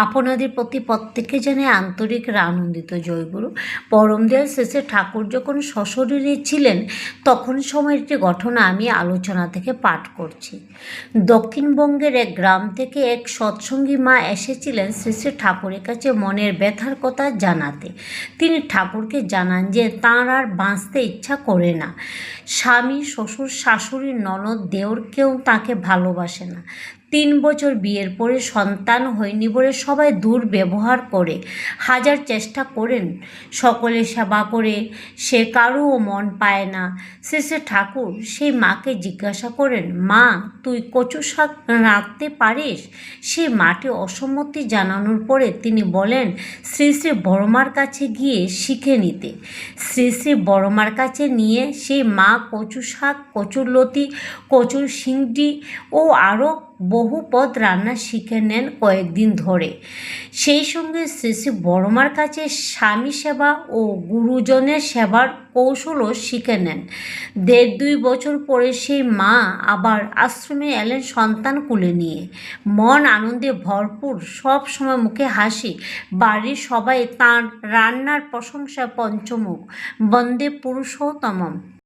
আপনাদের প্রতি প্রত্যেকে জানে আন্তরিক আনন্দিত জয়গুরু। পরমদয়াল শেষে ঠাকুর যখন সশরীরে ছিলেন তখন সময়ের একটি ঘটনা আমি আলোচনা থেকে পাঠ করছি। দক্ষিণবঙ্গের এক গ্রাম থেকে এক সৎসঙ্গী মা এসেছিলেন শ্রী শ্রী ঠাকুরের কাছে মনের ব্যথার কথা জানাতে। তিনি ঠাকুরকে জানান যে তাঁর আর বাঁচতে ইচ্ছা করে না। স্বামী, শ্বশুর, শাশুড়ি, ননদ, দেওর কেউ তাকে ভালোবাসে না। 3 বছর বিয়ের পরে সন্তান হয়নি বলে সবাই দুর্ব্যবহার করে। হাজার চেষ্টা করেন সকলে সেবা করে, সে কারুও মন পায় না। শেষে ঠাকুর সেই মাকে জিজ্ঞাসা করেন, মা তুই কচু শাক রাঁধতে পারিস? সেই মাটি অসম্মতি জানানোর পরে তিনি বলেন শ্রী শ্রী বড়মার কাছে গিয়ে শিখে নিতে। শ্রী শ্রী বড়মার কাছে নিয়ে সেই মা কচু শাক, কচুর লতি, কচুর শিংটি ও আরও বহু পদ রান্না শিখে নেন কয়েকদিন ধরে। সেই সঙ্গে শ্রী শ্রী বড়মার কাছে স্বামী সেবা ও গুরুজনের সেবার কৌশলও শিখে নেন। 1.5-2 বছর পরে সেই মা আবার আশ্রমে এলেন সন্তান কুলে নিয়ে। মন আনন্দে ভরপুর, সব সময় মুখে হাসি। বাড়ির সবাই তাঁর রান্নার প্রশংসা পঞ্চমুখ, বন্দে পুরুষোত্তমম।